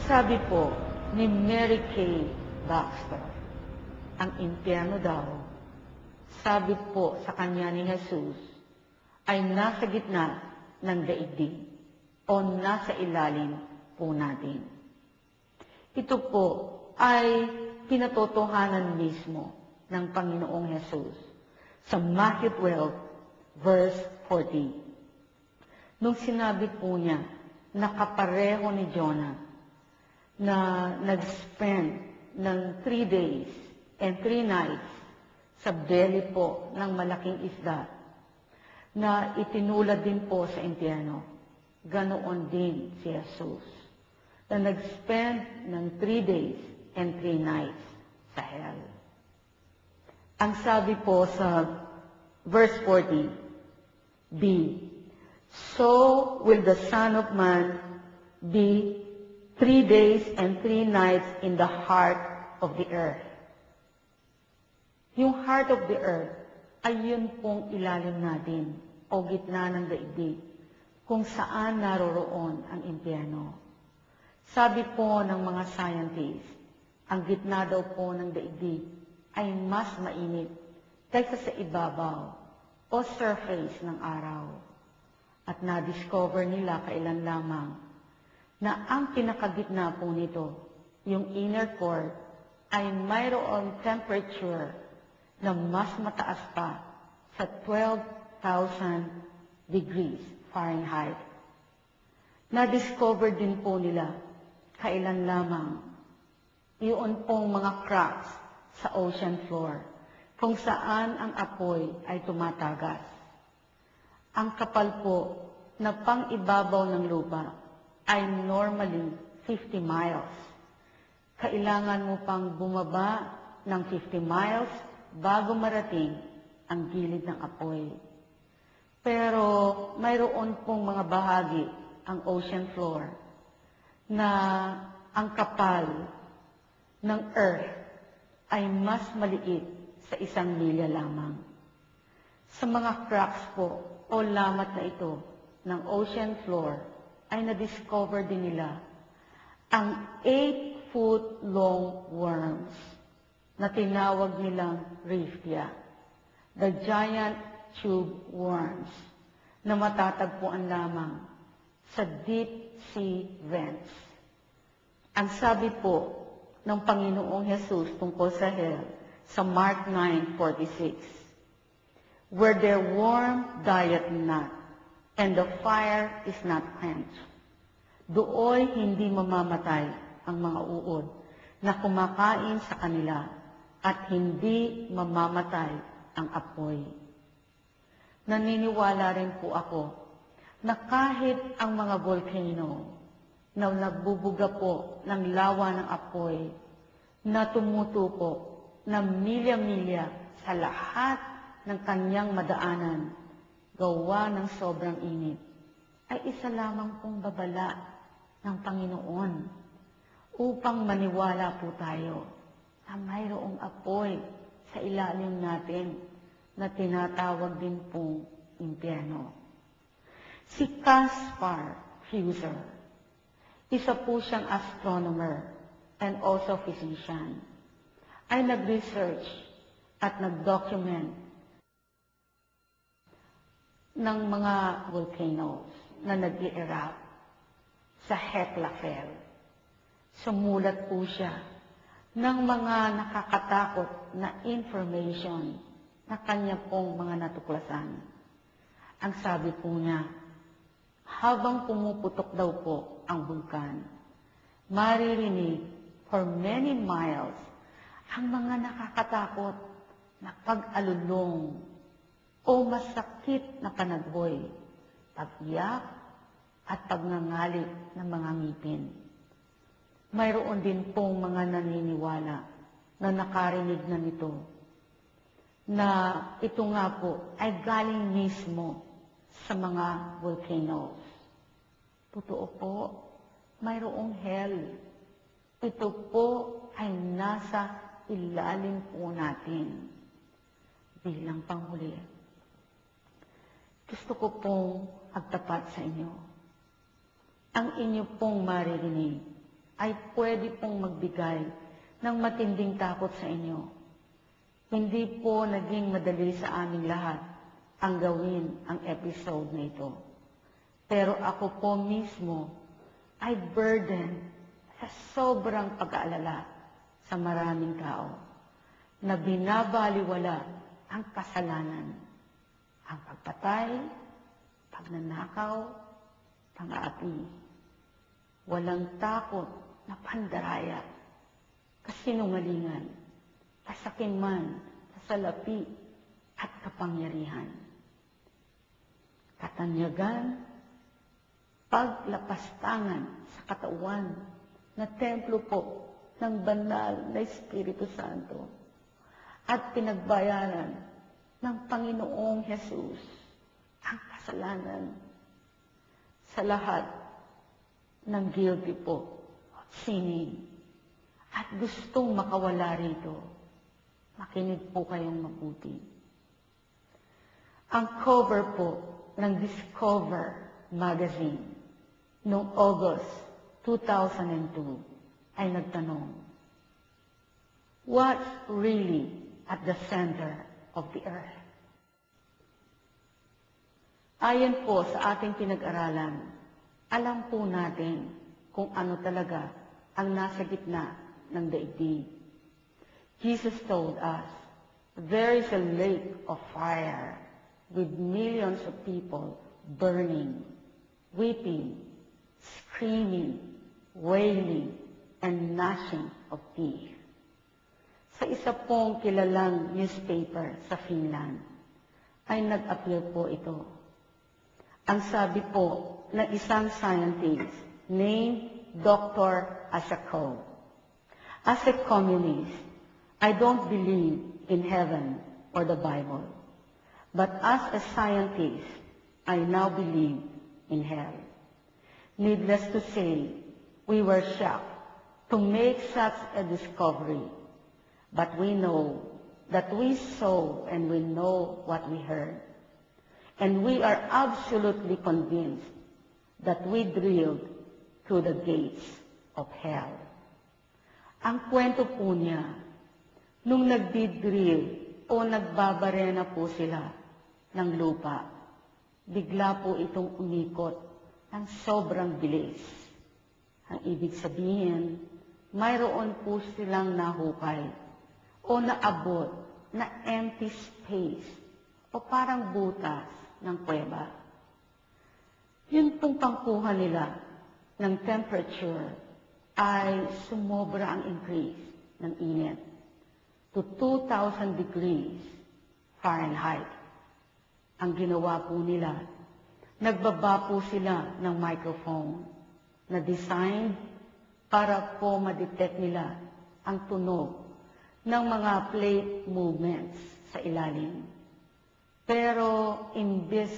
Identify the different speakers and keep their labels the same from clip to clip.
Speaker 1: Sabi po ni Mary Kay Baxter, ang impyerno daw, sabi po sa kanya ni Jesus, ay nasa gitna ng daigdig o nasa ilalim po natin. Ito po ay pinatotohanan mismo ng Panginoong Jesus sa Matthew 12, verse 40. Nung sinabi po niya na kapareho ni Jonah na nag-spend ng 3 days and 3 nights sa belly po ng malaking isda na itinulad din po sa impyerno. Ganoon din si Jesus na nag-spend ng 3 days and 3 nights sa hell. Ang sabi po sa verse 40b, so will the Son of Man be 3 days and 3 nights in the heart of the earth. Yung heart of the earth ay yun pong ilalim natin o gitna ng daigdig kung saan naroroon ang impyerno. Sabi po ng mga scientists, ang gitna daw po ng daigdig ay mas mainit kaysa sa ibabaw o surface ng araw. At na-discover nila kailan lamang na ang pinakagitna po nito, yung inner core, ay mayroong temperature na mas mataas pa sa 12,000 degrees Fahrenheit. Na-discover din po nila kailan lamang yun pong mga cracks sa ocean floor kung saan ang apoy ay tumatagas. Ang kapal po na pang-ibabaw ng lupa ay normally 50 miles. Kailangan mo pang bumaba ng 50 miles bago marating ang gilid ng apoy. Pero mayroon pong mga bahagi ang ocean floor na ang kapal ng earth ay mas maliit sa 1 milya lamang. Sa mga cracks po o lamat na ito ng ocean floor ay na-discover din nila ang 8-foot long worms na tinawag nilang Rhyphia, the giant tube worms na matatagpuan lamang sa deep sea vents. Ang sabi po ng Panginoong Jesus tungkol sa hell sa Mark 9:46, where their worm dieth not, and the fire is not quenched. Dooy hindi mamamatay ang mga uod na kumakain sa kanila at hindi mamamatay ang apoy. Naniniwala rin po ako na kahit ang mga volcano na nagbubuga po ng lawa ng apoy na tumutupo na milya-milya sa lahat ng kanyang madaanan, gawa ng sobrang init, ay isa lamang pong babala ng Panginoon upang maniwala po tayo na mayroong apoy sa ilalim natin na tinatawag din pong impyerno. Si Caspar Hauser, isa po siyang astronomer and also physician, ay nag-research at nag-document ng mga volcanoes na nag-i-erupt sa Hekla Fel. Sumulat po siya ng mga nakakatakot na information na kanya pong mga natuklasan. Ang sabi po niya, habang pumuputok daw po ang bulkan, maririnig for many miles ang mga nakakatakot na pag-alulong o masakit na panaghoy, pag-iyak at pagngangalit ng mga ngipin. Mayroon din pong mga naniniwala na nakarinig na nito, na ito nga po ay galing mismo sa mga volcanoes. Totoo po, mayroong hell. Ito po ay nasa ilalim po natin. Bilang panghuli, gusto ko pong agtapat sa inyo. Ang inyo pong maririnig ay pwede pong magbigay ng matinding takot sa inyo. Hindi po naging madali sa aming lahat ang gawin ang episode na ito. Pero ako po mismo ay burden sa sobrang pag-aalala sa maraming tao na binabaliwala ang kasalanan, ang pagpatay, pagnanakaw, pang-aapi. Walang takot na pandaraya, kasinungalingan, kasakiman, kasalapi, at kapangyarihan. Katanyagan, paglapastangan sa katawan na templo po ng banal na Espiritu Santo at pinagbayaran ng Panginoong Jesus ang kasalanan sa lahat ng guilty po, sinning, at gustong makawala rito. Makinig po kayong mabuti. Ang cover po ng Discover magazine noong August 2002 ay nagtanong, what's really at the center of the earth? Ayon po sa ating pinag-aralan, alam po natin kung ano talaga ang nasa gitna ng daigdig. Jesus told us, there is a lake of fire with millions of people burning, weeping, screaming, wailing, and gnashing of teeth. Sa isa pong kilalang newspaper sa Finland, ay nag-appear po ito. Ang sabi po ng isang scientist named Dr. Ashakov, as a communist, I don't believe in heaven or the Bible. But as a scientist, I now believe in hell. Needless to say, we were shocked to make such a discovery. But we know that we saw and we know what we heard. And we are absolutely convinced that we drilled through the gates of hell. Ang kwento po niya, nung nagdidrill o nagbabarena po sila ng lupa, bigla po itong umikot ng sobrang bilis. Ang ibig sabihin, mayroon po silang nahukay o naabot na empty space o parang butas ng kuweba. Yun pong pangkuha nila ng temperature ay sumobra ang increase ng init to 2,000 degrees Fahrenheit. Ang ginawa po nila, nagbaba po sila ng microphone na designed para po ma-detect nila ang tunog ng mga plate movements sa ilalim. Pero imbes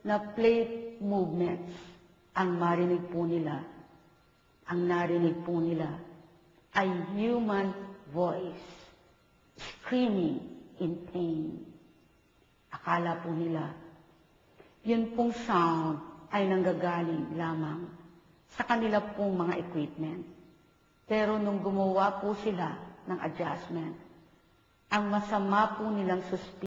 Speaker 1: na plate movements ang marinig po nila, ang narinig po nila ay human voice, screaming in pain. Akala po nila, yun pong sound ay nanggagaling lamang sa kanila pong mga equipment. Pero nung gumawa po sila ng adjustment, ang masama po nilang suspicion